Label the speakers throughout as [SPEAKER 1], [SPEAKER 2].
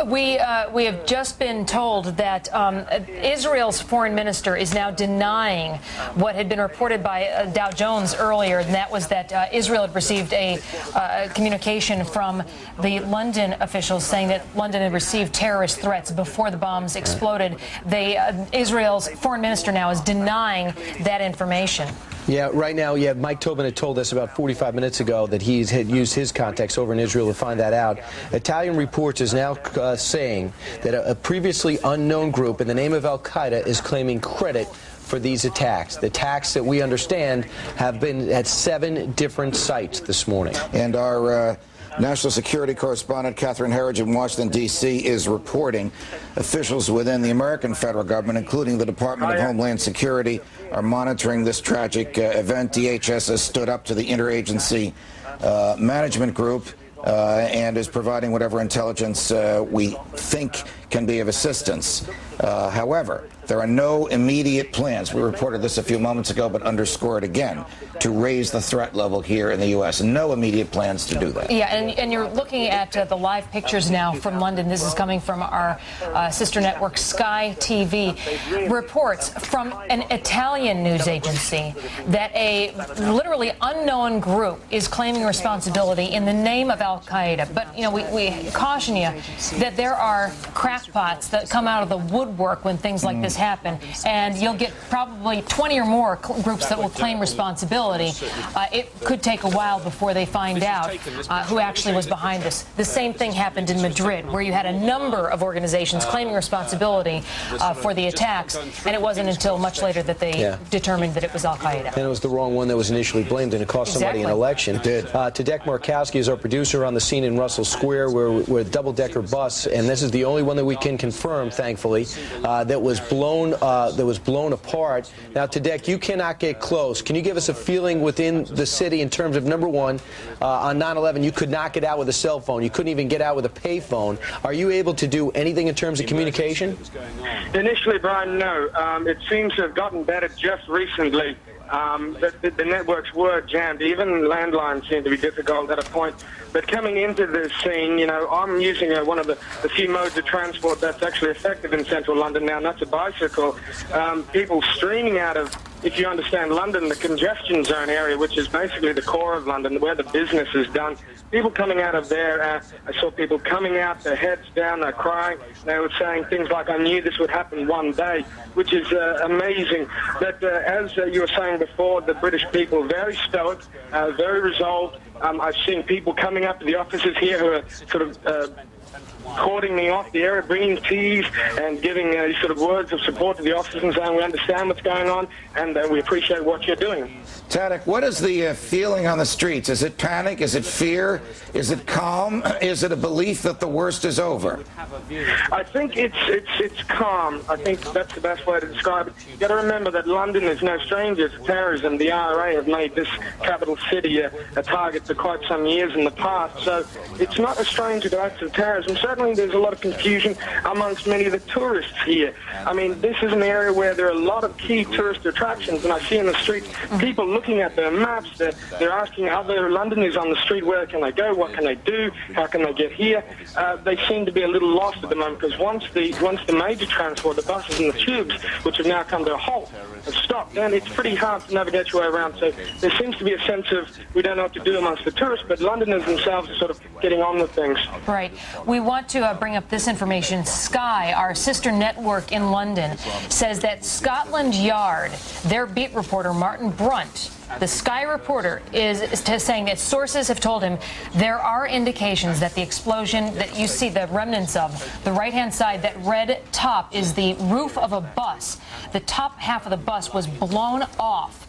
[SPEAKER 1] We have just been told that Israel's foreign minister is now denying what had been reported by Dow Jones earlier, and that was that Israel had received a communication from the London officials saying that London had received terrorist threats before the bombs exploded. Israel's foreign minister now is denying that information.
[SPEAKER 2] Yeah, right now, Mike Tobin had told us about 45 minutes ago that he had used his contacts over in Israel to find that out. Italian reports is now saying that a previously unknown group in the name of al-Qaeda is claiming credit for these attacks. The attacks that we understand have been at 7 different sites this morning.
[SPEAKER 3] And our national security correspondent Catherine Herridge in Washington, D.C. is reporting officials within the American federal government, including the Department of Homeland Security, are monitoring this tragic event. DHS has stood up to the interagency management group and is providing whatever intelligence we think can be of assistance. However, there are no immediate plans, we reported this a few moments ago, but underscore it again, to raise the threat level here in the U.S. No immediate plans to do that.
[SPEAKER 1] Yeah, and you're looking at the live pictures now from London. This is coming from our sister network, Sky TV. Reports from an Italian news agency that a literally unknown group is claiming responsibility in the name of al-Qaeda. But, you know, we caution you that there are crackpots that come out of the woodwork when things like this happen, and you'll get probably 20 or more groups that will claim responsibility. It could take a while before they find out who actually was behind this. The same thing happened in Madrid, where you had a number of organizations claiming responsibility for the attacks, and it wasn't until much later that they determined that it was al-Qaeda.
[SPEAKER 2] And it was the wrong one that was initially blamed, and it cost somebody an election. It did. Tadek Markowski is our producer on the scene in Russell Square, where we're a double-decker bus, and this is the only one that we can confirm, thankfully, that was blown apart. Now, Tadek, you cannot get close. Can you give us a feeling within the city in terms of, number one, on 9/11, you could not get out with a cell phone. You couldn't even get out with a payphone. Are you able to do anything in terms of communication?
[SPEAKER 4] Initially, Brian, no. It seems to have gotten better just recently. The networks were jammed. Even landlines seemed to be difficult at a point. But coming into this scene, you know, I'm using one of the few modes of transport that's actually effective in central London now, and that's a bicycle. People streaming out of, if you understand London, the congestion zone area, which is basically the core of London, where the business is done. People coming out of there, I saw people coming out, their heads down, they're crying. They were saying things like, I knew this would happen one day, which is amazing. But as you were saying before, the British people, very stoic, very resolved. I've seen people coming up to the offices here who are sort of courting me off the area, bringing teas and giving sort of words of support to the officers and saying we understand what's going on and we appreciate what you're doing.
[SPEAKER 3] Tadek, what is the feeling on the streets? Is it panic? Is it fear? Is it calm? Is it a belief that the worst is over?
[SPEAKER 4] I think it's calm. I think that's the best way to describe it. You've got to remember that London is no stranger to terrorism. The IRA have made this capital city a target for quite some years in the past, so it's not a stranger to acts of terrorism. Certainly there's a lot of confusion amongst many of the tourists here. I mean, this is an area where there are a lot of key tourist attractions, and I see in the streets people looking at their maps. They're asking other Londoners on the street, where can they go, what can they do, how can they get here. They seem to be a little lost at the moment, because once the major transport, the buses and the tubes, which have now come to a halt, have stopped, then it's pretty hard to navigate your way around. So there seems to be a sense of we don't know what to do amongst the tourists, but Londoners themselves are sort of getting on with things.
[SPEAKER 1] Right. We want to bring up this information. Sky, our sister network in London, says that Scotland Yard, their beat reporter, Martin Brunt, the Sky reporter, is saying that sources have told him there are indications that the explosion that you see the remnants of, the right-hand side, that red top is the roof of a bus. The top half of the bus was blown off.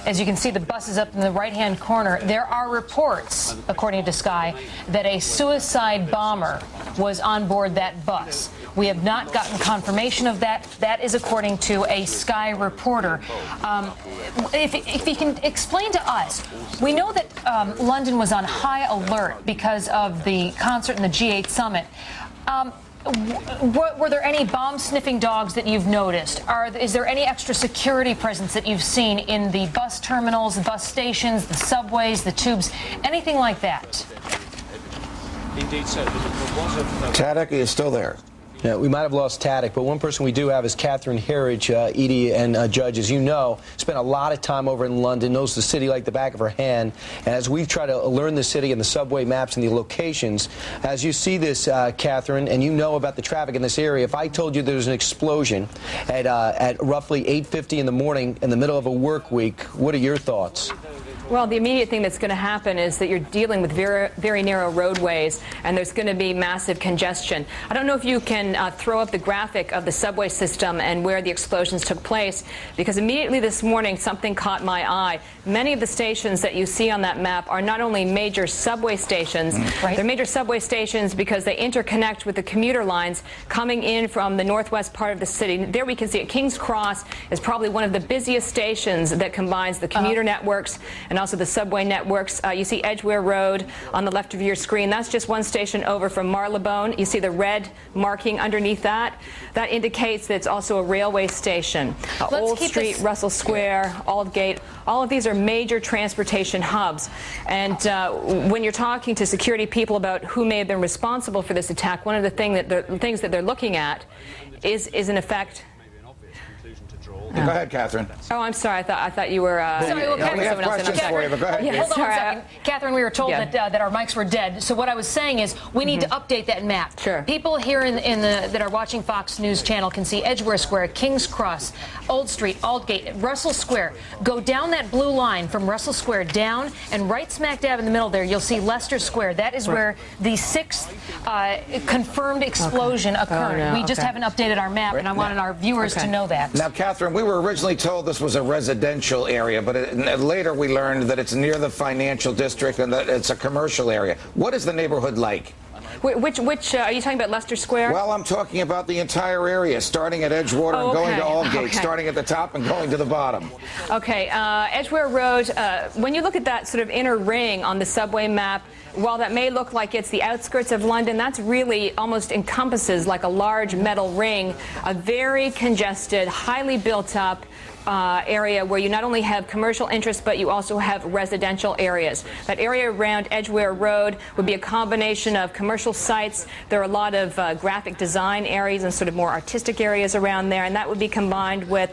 [SPEAKER 1] As you can see, the bus is up in the right-hand corner. There are reports, according to Sky, that a suicide bomber was on board that bus. We have not gotten confirmation of that. That is according to a Sky reporter. If you can explain to us, we know that London was on high alert because of the concert and the G8 summit. Were there any bomb-sniffing dogs that you've noticed? Is there any extra security presence that you've seen in the bus terminals, the bus stations, the subways, the tubes, anything like that?
[SPEAKER 3] Tadek, are you still there?
[SPEAKER 2] Yeah, we might have lost Tadek, but one person we do have is Catherine Herridge. Edie and Judge, as you know, spent a lot of time over in London, knows the city like the back of her hand. And as we try to learn the city and the subway maps and the locations, as you see this, Catherine, and you know about the traffic in this area, if I told you there's an explosion at roughly 8:50 in the morning in the middle of a work week, what are your thoughts?
[SPEAKER 5] Well, the immediate thing that's going to happen is that you're dealing with very, very narrow roadways, and there's going to be massive congestion. I don't know if you can throw up the graphic of the subway system and where the explosions took place, because immediately this morning something caught my eye. Many of the stations that you see on that map are not only major subway stations, they're major subway stations because they interconnect with the commuter lines coming in from the northwest part of the city. There we can see it. King's Cross is probably one of the busiest stations that combines the commuter networks and also the subway networks. You see Edgware Road on the left of your screen. That's just one station over from Marylebone. You see the red marking underneath that. That indicates that it's also a railway station. Old Street, Russell Square, Aldgate, all of these are major transportation hubs. And when you're talking to security people about who may have been responsible for this attack, one of the things that they're looking at is in effect.
[SPEAKER 3] Go ahead, Catherine.
[SPEAKER 5] Oh, I'm sorry. I thought you were.
[SPEAKER 1] Sorry, well,
[SPEAKER 3] we have questions for you, but go ahead.
[SPEAKER 1] Yeah, hold on one second. Catherine, we were told that our mics were dead. So what I was saying is we need to update that map.
[SPEAKER 5] Sure.
[SPEAKER 1] People here that are watching Fox News Channel can see Edgware Square, King's Cross, Old Street, Aldgate, Russell Square. Go down that blue line from Russell Square down, and right smack dab in the middle there, you'll see Leicester Square. That is where the 6th confirmed explosion occurred.
[SPEAKER 5] Oh, no.
[SPEAKER 1] We just haven't updated our map, and I wanted our viewers to know that.
[SPEAKER 3] Now, Catherine, we were originally told this was a residential area, but later we learned that it's near the financial district and that it's a commercial area. What is the neighborhood like?
[SPEAKER 5] Which are you talking about, Leicester Square?
[SPEAKER 3] Well, I'm talking about the entire area, starting at Edgewater and going to Aldgate, starting at the top and going to the bottom.
[SPEAKER 5] Okay, Edgware Road, when you look at that sort of inner ring on the subway map, while that may look like it's the outskirts of London, that's really almost encompasses like a large metal ring, a very congested, highly built up area where you not only have commercial interests, but you also have residential areas. That area around Edgware Road would be a combination of commercial sites. There are a lot of graphic design areas and sort of more artistic areas around there, and that would be combined with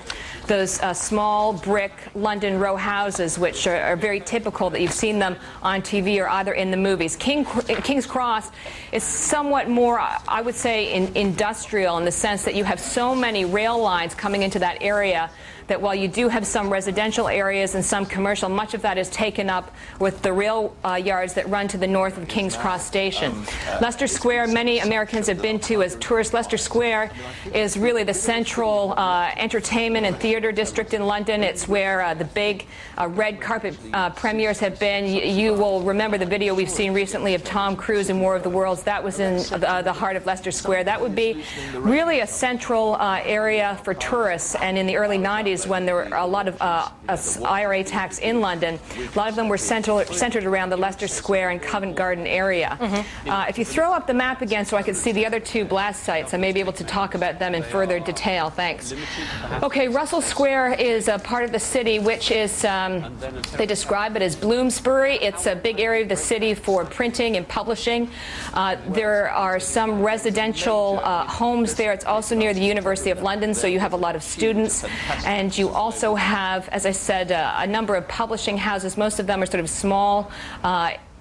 [SPEAKER 5] those small brick London row houses, which are very typical that you've seen them on TV or either in the movies. King's Cross is somewhat more, I would say, industrial in the sense that you have so many rail lines coming into that area that while you do have some residential areas and some commercial, much of that is taken up with the rail yards that run to the north of King's Cross Station. Leicester Square, many Americans have been to as tourists. Leicester Square is really the central entertainment and theater district in London. It's where the big red carpet premieres have been. You will remember the video we've seen recently of Tom Cruise in War of the Worlds. That was in the heart of Leicester Square. That would be really a central area for tourists. And in the early 90s, when there were a lot of IRA attacks in London, a lot of them were centered around the Leicester Square and Covent Garden area. If you throw up the map again so I could see the other two blast sites, I may be able to talk about them in further detail. Thanks. Okay, Russell Square is a part of the city which is, they describe it as Bloomsbury. It's a big area of the city for printing and publishing. There are some residential homes there. It's also near the University of London, so you have a lot of students. And you also have, as I said, a number of publishing houses. Most of them are sort of small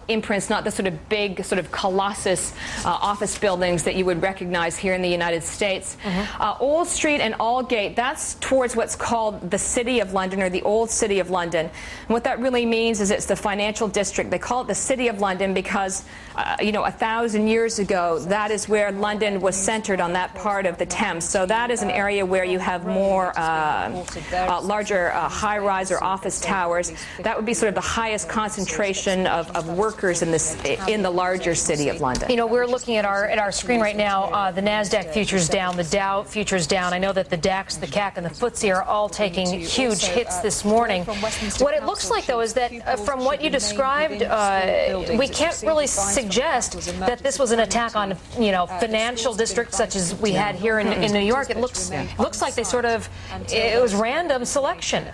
[SPEAKER 5] imprints, not the sort of big, sort of colossus office buildings that you would recognize here in the United States. Old Street and Aldgate, that's towards what's called the City of London, or the Old City of London. And what that really means is it's the financial district. They call it the City of London because, 1,000 years ago, that is where London was centered, on that part of the Thames. So that is an area where you have more larger high-rise or office towers. That would be sort of the highest concentration of workers in the larger city of London.
[SPEAKER 1] We're looking at our screen right now. The Nasdaq futures down, the Dow futures down. I know that the DAX, the CAC, and the FTSE are all taking huge hits this morning. What it looks like, though, is that from what you described, we can't really suggest that this was an attack on, financial districts such as we had here in New York. It looks like they it was random selection.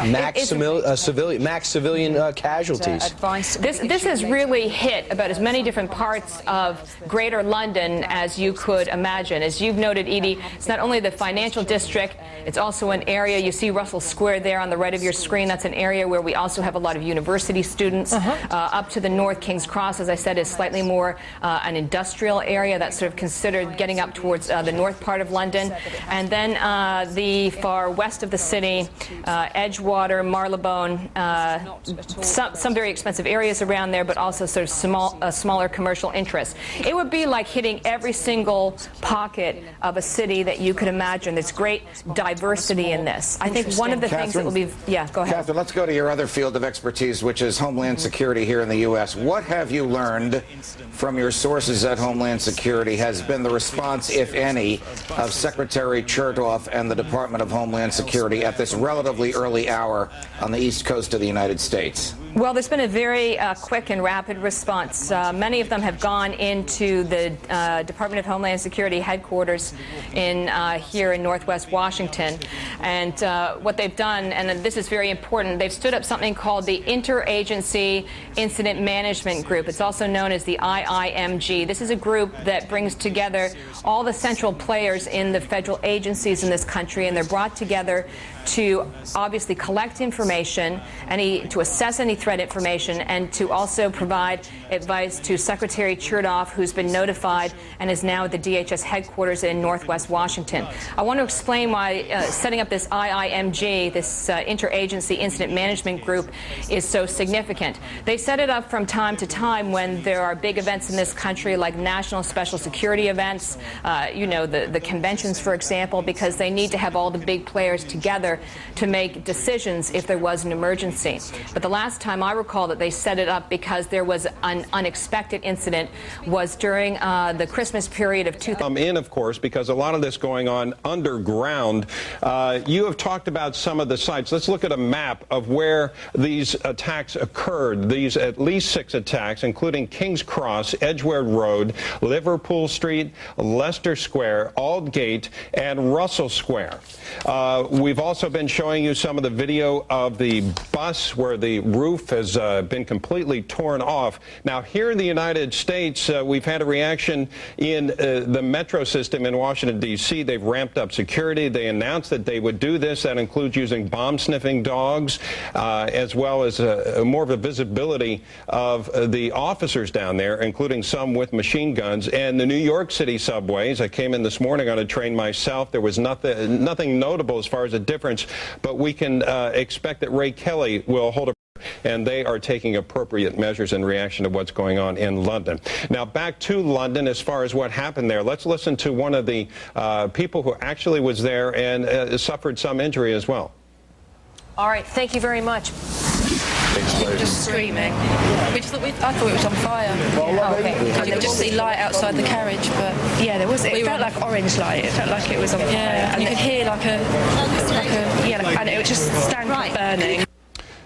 [SPEAKER 2] Max civilian casualties.
[SPEAKER 5] This is really hit about as many different parts of Greater London as you could imagine. As you've noted, Edie, it's not only the financial district, it's also an area, you see Russell Square there on the right of your screen, that's an area where we also have a lot of university students. Up to the north, King's Cross, as I said, is slightly more an industrial area that's sort of considered getting up towards the north part of London. And then the far west of the city, Edgewater, Marylebone, some very expensive areas around there, but also sort of smaller commercial interests. It would be like hitting every single pocket of a city that you could imagine. There's great diversity in this. I think one of the things that will be, yeah, go ahead.
[SPEAKER 3] Catherine, let's go to your other field of expertise, which is Homeland Security here in the U.S. What have you learned from your sources at Homeland Security has been the response, if any, of Secretary Chertoff and the Department of Homeland Security at this relatively early hour on the East Coast of the United States?
[SPEAKER 5] Well, there's been a very quick and rapid response. Many of them have gone into the Department of Homeland Security headquarters here in Northwest Washington. And what they've done, and this is very important, they've stood up something called the Interagency Incident Management Group. It's also known as the IIMG. This is a group that brings together all the central players in the federal agencies in this country, and they're brought together to obviously collect information, to assess any threat information, and to also provide advice to Secretary Chertoff, who's been notified and is now at the DHS headquarters in Northwest Washington. I want to explain why setting up this IIMG, this Interagency Incident Management Group, is so significant. They set it up from time to time when there are big events in this country, like national special security events, the conventions, for example, because they need to have all the big players together to make decisions if there was an emergency. But the last time I recall that they set it up because there was an unexpected incident was during the Christmas period of 2000.
[SPEAKER 6] Of course, because a lot of this going on underground. You have talked about some of the sites. Let's look at a map of where these attacks occurred. These at least 6 attacks, including King's Cross, Edgware Road, Liverpool Street, Leicester Square, Aldgate, and Russell Square. We've also been showing you some of the video of the bus where the roof has been completely torn off. Now, here in the United States, we've had a reaction in the metro system in Washington, D.C. They've ramped up security. They announced that they would do this. That includes using bomb-sniffing dogs, as well as more of a visibility of the officers down there, including some with machine guns. And the New York City subways, I came in this morning on a train myself. There was nothing notable as far as a difference, but we can expect that Ray Kelly will hold a, and they are taking appropriate measures in reaction to what's going on in London. Now, back to London as far as what happened there. Let's listen to one of the people who actually was there and suffered some injury as well.
[SPEAKER 1] All right, thank you very much.
[SPEAKER 7] Just screaming. I thought it was on fire. You could just see light outside the carriage, but
[SPEAKER 8] yeah, there was. It felt like orange light. It felt like it was on fire,
[SPEAKER 7] and you could hear
[SPEAKER 8] and it was just stank of burning.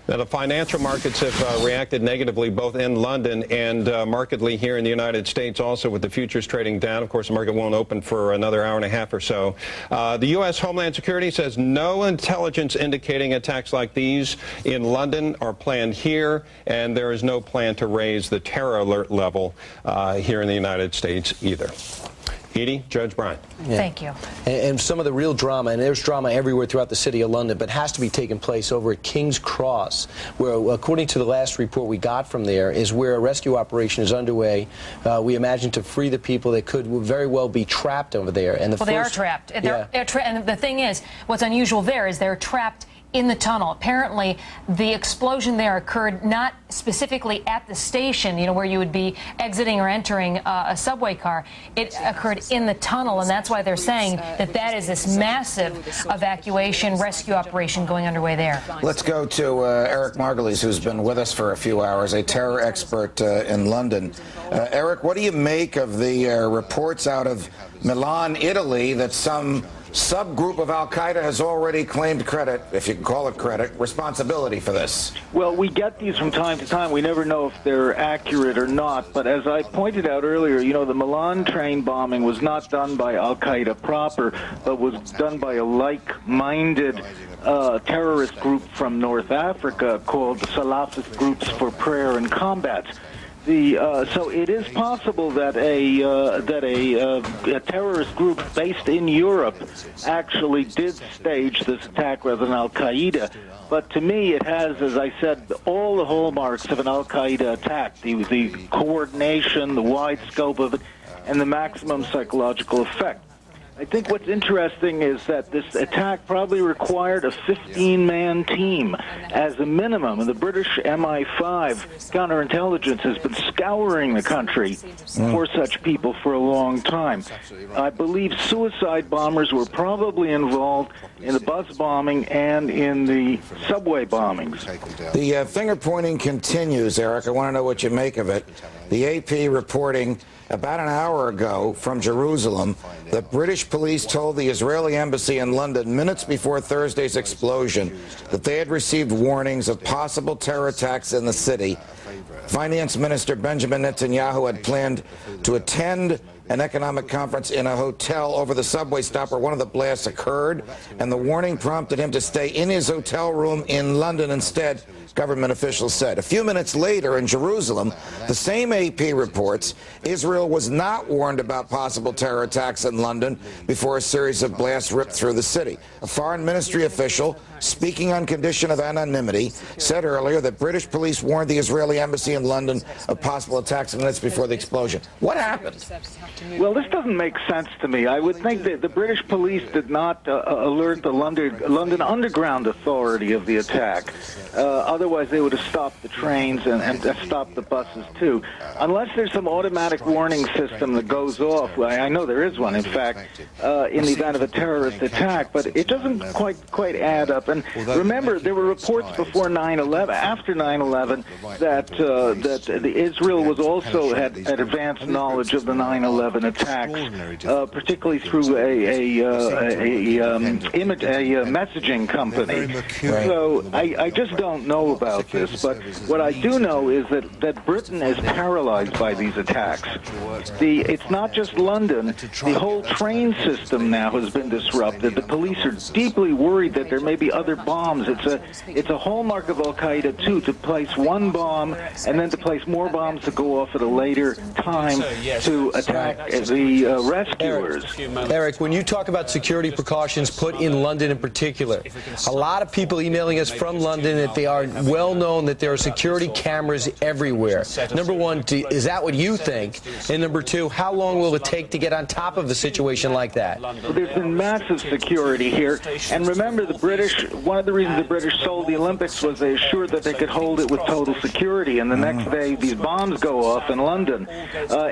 [SPEAKER 6] Now, the financial markets have reacted negatively both in London and markedly here in the United States also, with the futures trading down. Of course, the market won't open for another hour and a half or so. The U.S. Homeland Security says no intelligence indicating attacks like these in London are planned here, and there is no plan to raise the terror alert level here in the United States either. Edie, Judge Brian.
[SPEAKER 2] Yeah.
[SPEAKER 1] Thank you.
[SPEAKER 2] And some of the real drama, and there's drama everywhere throughout the city of London, but has to be taking place over at King's Cross, where, according to the last report we got from there, is where a rescue operation is underway. We imagine to free the people that could very well be trapped over there. And
[SPEAKER 1] they are trapped. And the thing is, what's unusual there is they're trapped in the tunnel. Apparently, the explosion there occurred not specifically at the station, where you would be exiting or entering a subway car. It occurred in the tunnel, and that's why they're saying that is this massive evacuation rescue operation going underway there.
[SPEAKER 3] Let's go to Eric Margulies, who's been with us for a few hours, a terror expert in London. Eric, what do you make of the reports out of Milan, Italy, that some subgroup of al-Qaeda has already claimed credit, if you can call it credit, responsibility for this?
[SPEAKER 9] Well, we get these from time to time. We never know if they're accurate or not. But as I pointed out earlier, the Milan train bombing was not done by al-Qaeda proper, but was done by a like-minded terrorist group from North Africa called Salafist Groups for Prayer and Combat. So it is possible that a terrorist group based in Europe actually did stage this attack rather than Al-Qaeda. But to me, it has, as I said, all the hallmarks of an Al-Qaeda attack: the coordination, the wide scope of it, and the maximum psychological effect. I think what's interesting is that this attack probably required a 15-man team as a minimum, and the British MI5 counterintelligence has been scouring the country for such people for a long time. I believe suicide bombers were probably involved in the bus bombing and in the subway bombings.
[SPEAKER 3] The finger-pointing continues, Eric. I want to know what you make of it. The AP reporting about an hour ago from Jerusalem that British police told the Israeli embassy in London minutes before Thursday's explosion that they had received warnings of possible terror attacks in the city. Finance Minister Benjamin Netanyahu had planned to attend an economic conference in a hotel over the subway stop where one of the blasts occurred, and the warning prompted him to stay in his hotel room in London instead, government officials said. A few minutes later in Jerusalem, the same AP reports Israel was not warned about possible terror attacks in London before a series of blasts ripped through the city. A foreign ministry official, speaking on condition of anonymity, said earlier that British police warned the Israeli embassy in London of possible attacks minutes before the explosion. What happened?
[SPEAKER 9] Well, this doesn't make sense to me. I would think that the British police did not alert the London Underground Authority of the attack. Otherwise, they would have stopped the trains and stopped the buses, too. Unless there's some automatic warning system that goes off. Well, I know there is one, in fact, in the event of a terrorist attack, but it doesn't quite add up. And remember, there were reports before 9/11, after 9/11, that Israel was also had advanced knowledge of the 9/11 attacks, particularly through a messaging company. So I just don't know about this, but what I do know is that Britain is paralyzed by these attacks. It's not just London. The whole train system now has been disrupted. The police are deeply worried that there may be other bombs. It's a hallmark of Al-Qaeda, too, to place one bomb and then to place more bombs to go off at a later time to attack the rescuers.
[SPEAKER 2] Eric, when you talk about security precautions put in London in particular, a lot of people emailing us from London that they are well known that there are security cameras everywhere. Number one, is that what you think? And number two, how long will it take to get on top of a situation like that?
[SPEAKER 9] Well, there's been massive security here. And remember, the British, one of the reasons the British sold the Olympics was they assured that they could hold it with total security. And the next day, these bombs go off in London.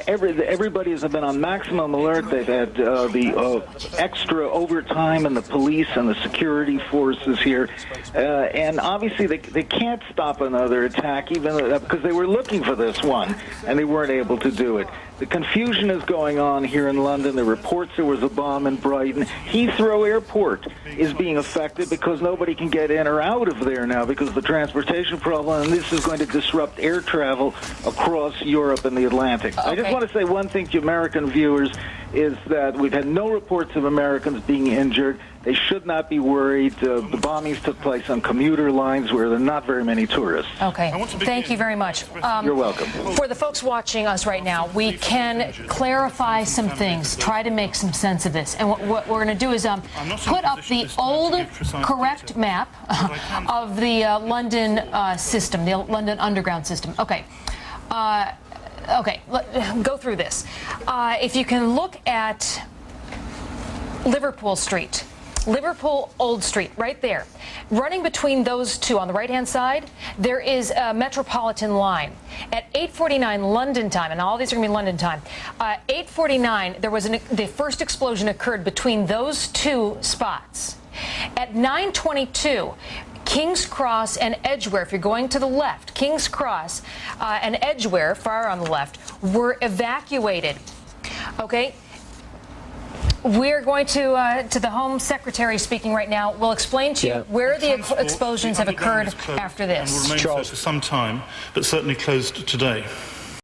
[SPEAKER 9] Everybody has been on maximum alert. They've had the extra overtime in the police and the security forces here. And obviously, they can't stop another attack, even because they were looking for this one, and they weren't able to do it. The confusion is going on here in London. The reports there was a bomb in Brighton. Heathrow Airport is being affected because nobody can get in or out of there now because of the transportation problem, and this is going to disrupt air travel across Europe and the Atlantic. Okay. I just want to say one thing to American viewers is that we've had no reports of Americans being injured. They should not be worried. The bombings took place on commuter lines where there are not very many tourists.
[SPEAKER 1] Okay. Thank you very much.
[SPEAKER 9] You're welcome.
[SPEAKER 1] For the folks watching us right now, we can clarify some things, try to make some sense of this. And what we're going to do is put up the old correct map of the London system, the London Underground system. Okay. Okay, go through this. If you can look at Liverpool Street, Liverpool Old Street, right there. Running between those two on the right-hand side, there is a Metropolitan line. At 8:49 London time, and all these are going to be London time, 8:49, there was the first explosion occurred between those two spots. At 9:22, King's Cross and Edgware, if you're going to the left, King's Cross and Edgware, far on the left, were evacuated. Okay? We're going to the Home Secretary speaking right now. We'll explain to you where the explosions have occurred after this.
[SPEAKER 10] Charles, for some time, but certainly closed today.